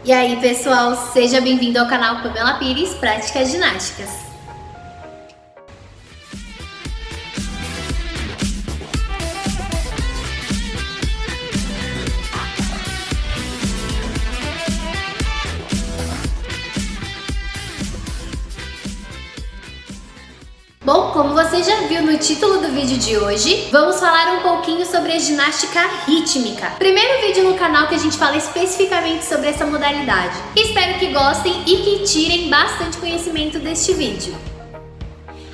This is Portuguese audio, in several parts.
E aí, pessoal, seja bem-vindo ao canal Pamela Pires Práticas Ginásticas. Bom, como você já viu no título do vídeo de hoje, vamos falar um pouquinho sobre a ginástica rítmica. Primeiro vídeo no canal que a gente fala especificamente sobre essa modalidade. Espero que gostem e que tirem bastante conhecimento deste vídeo.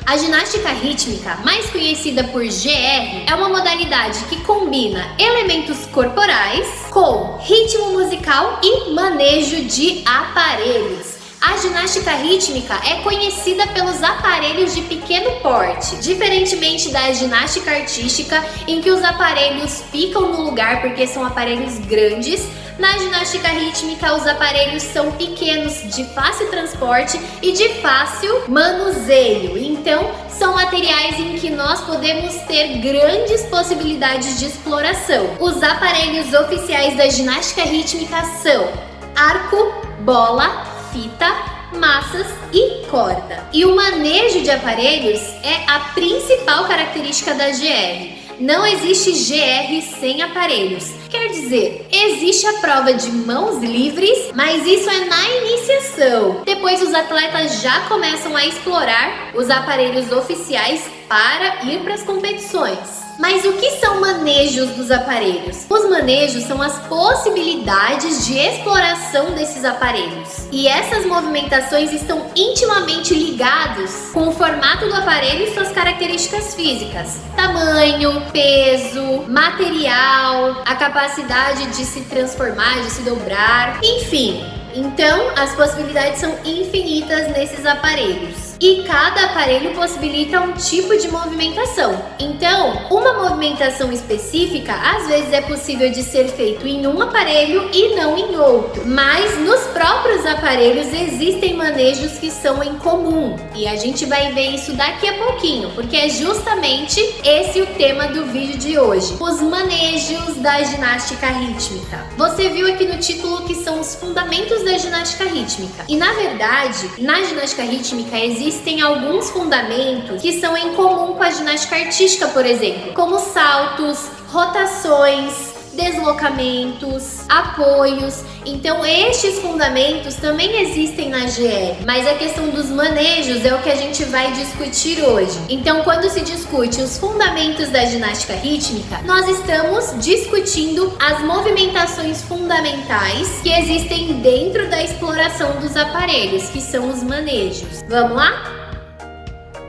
A ginástica rítmica, mais conhecida por GR, é uma modalidade que combina elementos corporais com ritmo musical e manejo de aparelhos. A ginástica rítmica é conhecida pelos aparelhos de pequeno porte, diferentemente da ginástica artística, em que os aparelhos ficam no lugar porque são aparelhos grandes. Na ginástica rítmica, os aparelhos são pequenos, de fácil transporte e de fácil manuseio. Então, são materiais em que nós podemos ter grandes possibilidades de exploração. Os aparelhos oficiais da ginástica rítmica são arco, bola, fita, massas e corda. E o manejo de aparelhos é a principal característica da GR. Não existe GR sem aparelhos. Quer dizer, existe a prova de mãos livres, mas isso é na iniciação. Depois os atletas já começam a explorar os aparelhos oficiais para ir para as competições. Mas o que são manejos dos aparelhos? Os manejos são as possibilidades de exploração desses aparelhos. E essas movimentações estão intimamente ligadas com o formato do aparelho e suas características físicas. Tamanho, peso, material, a capacidade de se transformar, de se dobrar, enfim. Então, as possibilidades são infinitas nesses aparelhos. E cada aparelho possibilita um tipo de movimentação. Então, uma movimentação específica às vezes é possível de ser feito em um aparelho e não em outro. Mas nos próprios aparelhos existem manejos que são em comum. E a gente vai ver isso daqui a pouquinho, porque é justamente esse o tema do vídeo de hoje. Os manejos da ginástica rítmica. Você viu aqui no título que são os fundamentos da ginástica rítmica. E na verdade, na ginástica rítmica existem alguns fundamentos que são em comum com a ginástica artística, por exemplo, como saltos, rotações, deslocamentos, apoios. Então estes fundamentos também existem na GR, mas a questão dos manejos é o que a gente vai discutir hoje. Então quando se discute os fundamentos da ginástica rítmica, nós estamos discutindo as movimentações fundamentais que existem dentro da exploração dos aparelhos, que são os manejos. Vamos lá?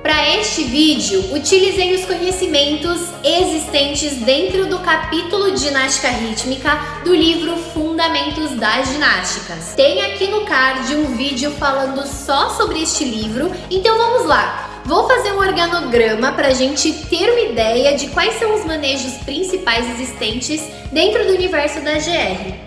Para este vídeo, utilizei os conhecimentos existentes dentro do capítulo de ginástica rítmica do livro Fundamentos das Ginásticas. Tem aqui no card um vídeo falando só sobre este livro, então vamos lá. Vou fazer um organograma para a gente ter uma ideia de quais são os manejos principais existentes dentro do universo da GR.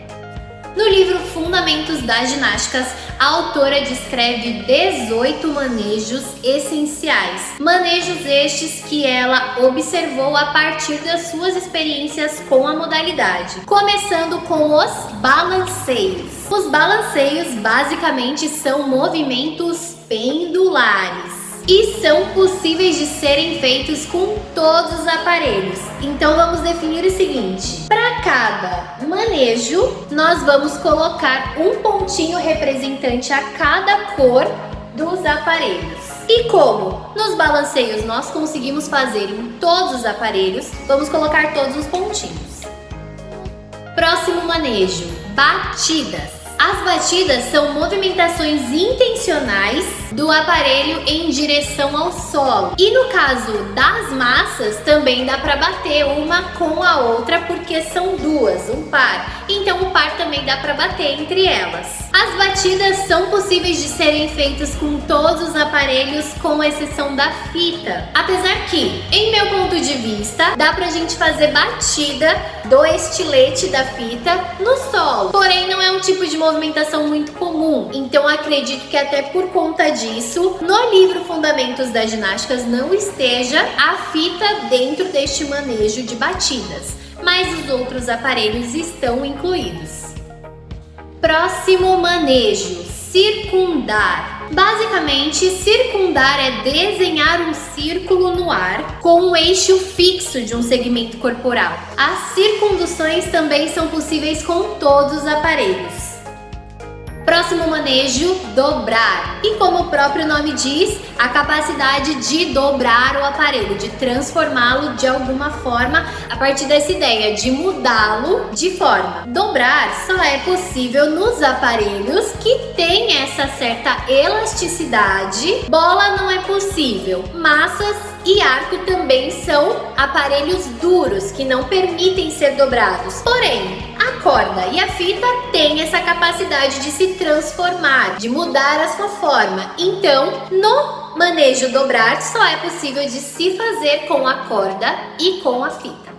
No livro Fundamentos das Ginásticas, a autora descreve 18 manejos essenciais. Manejos estes que ela observou a partir das suas experiências com a modalidade. Começando com os balanceios. Os balanceios basicamente são movimentos pendulares e são possíveis de serem feitos com todos os aparelhos. Então vamos definir o seguinte: para cada manejo, nós vamos colocar um pontinho representante a cada cor dos aparelhos. E como nos balanceios nós conseguimos fazer em todos os aparelhos, vamos colocar todos os pontinhos. Próximo manejo: batidas. As batidas são movimentações intencionais do aparelho em direção ao solo. E no caso das massas, também dá para bater uma com a outra, porque são duas, um par. Então o par também dá para bater entre elas. As batidas são possíveis de serem feitas com todos os aparelhos, com exceção da fita. Apesar que, em meu ponto de vista, dá pra gente fazer batida do estilete da fita no solo. Porém, não é um tipo de movimentação muito comum. Então acredito que até por conta disso, no livro Fundamentos das Ginásticas não esteja a fita dentro deste manejo de batidas, mas os outros aparelhos estão incluídos. Próximo manejo, circundar. Basicamente, circundar é desenhar um círculo no ar com um eixo fixo de um segmento corporal. As circunduções também são possíveis com todos os aparelhos. Próximo manejo, dobrar. E como o próprio nome diz, a capacidade de dobrar o aparelho, de transformá-lo de alguma forma a partir dessa ideia de mudá-lo de forma. Dobrar só é possível nos aparelhos que têm essa certa elasticidade. Bola não é possível. Massas e arco também são aparelhos duros que não permitem ser dobrados. Porém, a corda e a fita têm essa capacidade de se transformar, de mudar a sua forma. Então, no manejo dobrar só é possível de se fazer com a corda e com a fita.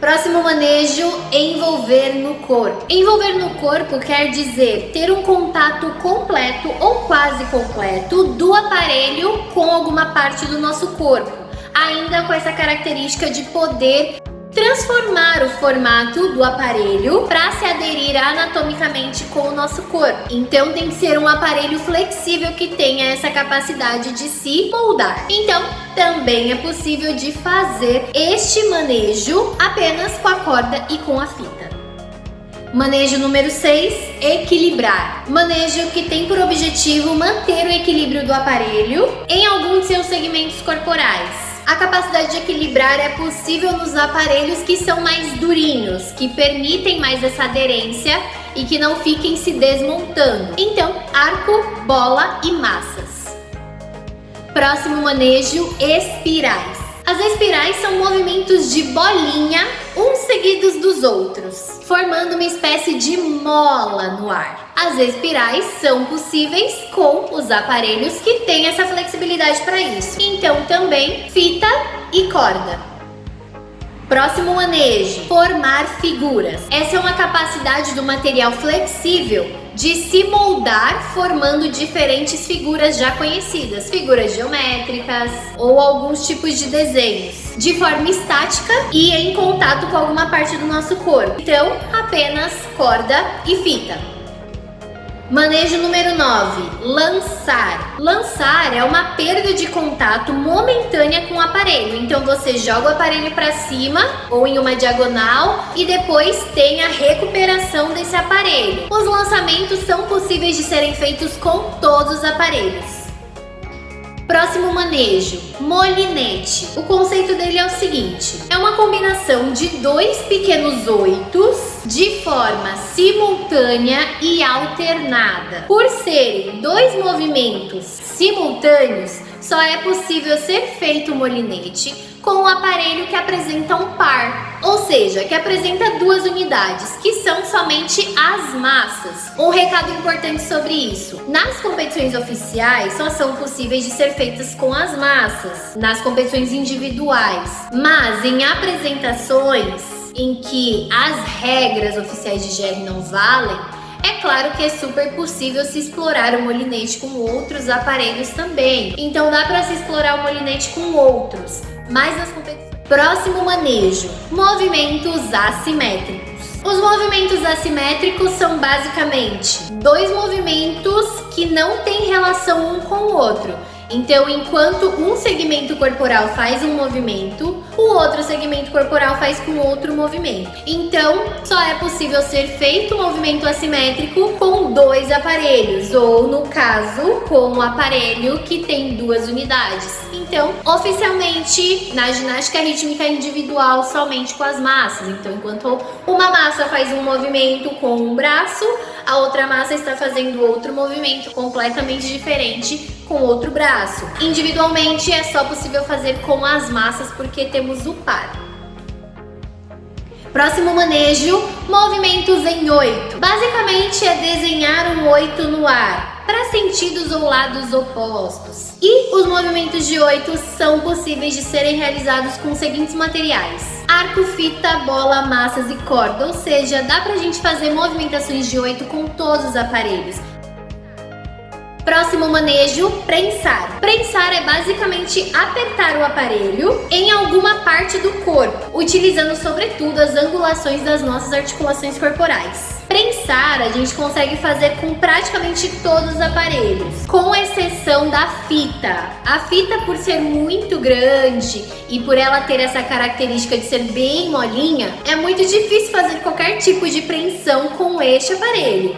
Próximo manejo, envolver no corpo. Envolver no corpo quer dizer ter um contato completo ou quase completo do aparelho com alguma parte do nosso corpo, ainda com essa característica de poder transformar o formato do aparelho para se aderir anatomicamente com o nosso corpo. Então tem que ser um aparelho flexível que tenha essa capacidade de se moldar. Então também é possível de fazer este manejo apenas com a corda e com a fita. Manejo número 6, equilibrar. Manejo que tem por objetivo manter o equilíbrio do aparelho em algum de seus segmentos corporais. A capacidade de equilibrar é possível nos aparelhos que são mais durinhos, que permitem mais essa aderência e que não fiquem se desmontando. Então, arco, bola e massas. Próximo manejo, espirais. As espirais são movimentos de bolinha, uns seguidos dos outros, formando uma espécie de mola no ar. As espirais são possíveis com os aparelhos que têm essa flexibilidade para isso. Então também fita e corda. Próximo manejo, formar figuras. Essa é uma capacidade do material flexível de se moldar formando diferentes figuras já conhecidas, figuras geométricas ou alguns tipos de desenhos, de forma estática e em contato com alguma parte do nosso corpo. Então, apenas corda e fita. Manejo número 9, lançar. Lançar é uma perda de contato momentânea com o aparelho. Então você joga o aparelho para cima ou em uma diagonal e depois tem a recuperação desse aparelho. Os lançamentos são possíveis de serem feitos com todos os aparelhos. Próximo manejo, molinete. O conceito dele é o seguinte: é uma combinação de dois pequenos oitos de forma simultânea e alternada. Por serem dois movimentos simultâneos, só é possível ser feito o molinete com o aparelho que apresenta um par, ou seja, que apresenta duas unidades, que são somente as massas. Um recado importante sobre isso: nas competições oficiais só são possíveis de ser feitas com as massas, nas competições individuais, mas em apresentações em que as regras oficiais de GR não valem, é claro que é super possível se explorar o molinete com outros aparelhos também. Então dá para se explorar o molinete com outros, mas nas competições. Próximo manejo, movimentos assimétricos. Os movimentos assimétricos são basicamente dois movimentos que não têm relação um com o outro. Então, enquanto um segmento corporal faz um movimento, o outro segmento corporal faz com outro movimento. Então, só é possível ser feito um movimento assimétrico com dois aparelhos, ou no caso, com um aparelho que tem duas unidades. Então, oficialmente, na ginástica rítmica individual, somente com as massas. Então, enquanto uma massa faz um movimento com um braço, a outra massa está fazendo outro movimento completamente diferente com outro braço. Individualmente é só possível fazer com as massas porque temos o par. Próximo manejo, movimentos em oito. Basicamente é desenhar um oito no ar, para sentidos ou lados opostos. E os movimentos de oito são possíveis de serem realizados com os seguintes materiais: arco, fita, bola, massas e corda, ou seja, dá pra gente fazer movimentações de oito com todos os aparelhos. Próximo manejo, prensar. Prensar é basicamente apertar o aparelho em alguma parte do corpo, utilizando sobretudo as angulações das nossas articulações corporais. Prensar a gente consegue fazer com praticamente todos os aparelhos, com exceção da fita. A fita, por ser muito grande e por ela ter essa característica de ser bem molinha, é muito difícil fazer qualquer tipo de preensão com este aparelho.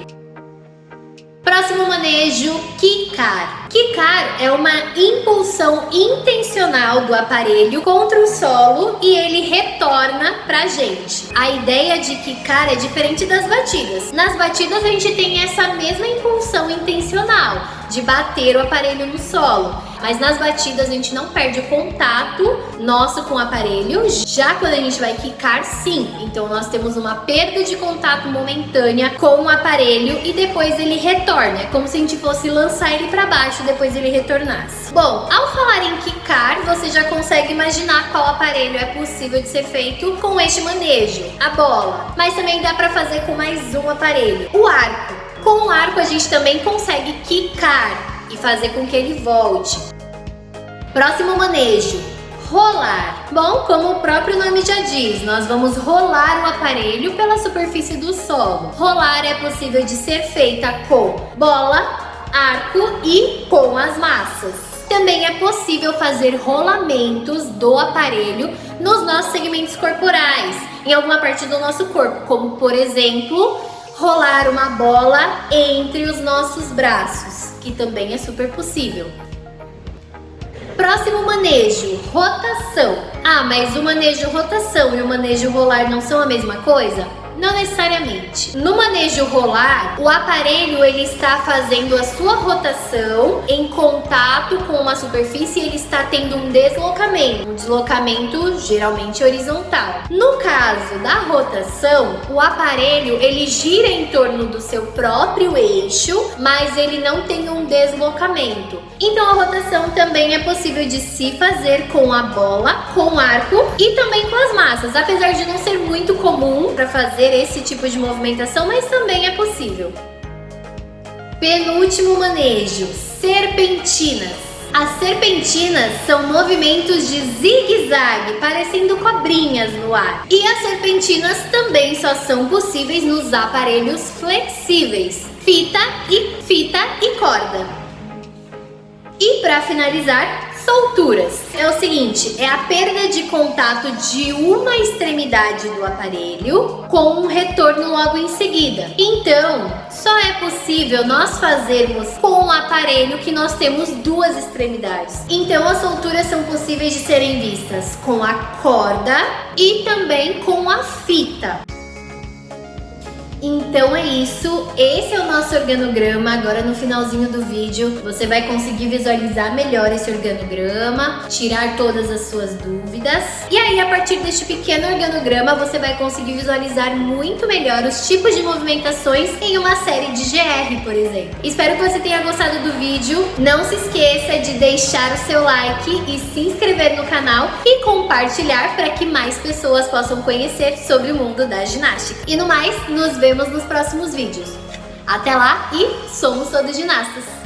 Próximo manejo, quicar. Quicar é uma impulsão intencional do aparelho contra o solo e ele retorna pra gente. A ideia de quicar é diferente das batidas. Nas batidas a gente tem essa mesma impulsão intencional de bater o aparelho no solo, mas nas batidas a gente não perde o contato nosso com o aparelho. Já quando a gente vai quicar, sim, então nós temos uma perda de contato momentânea com o aparelho e depois ele retorna. É como se a gente fosse lançar ele para baixo e depois ele retornasse. Bom, ao falar em quicar, você já consegue imaginar qual aparelho é possível de ser feito com este manejo, a bola. Mas também dá para fazer com mais um aparelho, o arco. Com o arco a gente também consegue quicar e fazer com que ele volte. Próximo manejo, rolar. Bom, como o próprio nome já diz, nós vamos rolar o aparelho pela superfície do solo. Rolar é possível de ser feita com bola, arco e com as massas. Também é possível fazer rolamentos do aparelho nos nossos segmentos corporais, em alguma parte do nosso corpo, como por exemplo, rolar uma bola entre os nossos braços, que também é super possível. Próximo manejo, rotação. Ah, mas o manejo rotação e o manejo rolar não são a mesma coisa? Não necessariamente. No manejo rolar, o aparelho ele está fazendo a sua rotação em contato com uma superfície e ele está tendo um deslocamento geralmente horizontal. No caso da rotação, o aparelho ele gira em torno do seu próprio eixo, mas ele não tem um deslocamento. Então a rotação também é possível de se fazer com a bola, com o arco e também com as massas, apesar de não ser muito comum para fazer esse tipo de movimentação, mas também é possível. Penúltimo manejo, serpentinas. As serpentinas são movimentos de zigue-zague, parecendo cobrinhas no ar. E as serpentinas também só são possíveis nos aparelhos flexíveis, fita e corda. E para finalizar, solturas. É o seguinte, é a perda de contato de uma extremidade do aparelho com um retorno logo em seguida. Então, só é possível nós fazermos com o aparelho que nós temos duas extremidades. Então, as solturas são possíveis de serem vistas com a corda e também com a fita. Então é isso, esse é o nosso organograma. Agora no finalzinho do vídeo você vai conseguir visualizar melhor esse organograma, tirar todas as suas dúvidas. E aí a partir deste pequeno organograma você vai conseguir visualizar muito melhor os tipos de movimentações em uma série de GR, por exemplo. Espero que você tenha gostado do vídeo. Não se esqueça de deixar o seu like e se inscrever no canal e compartilhar para que mais pessoas possam conhecer sobre o mundo da ginástica. E no mais, nos vemos nos próximos vídeos. Até lá e somos todos ginastas!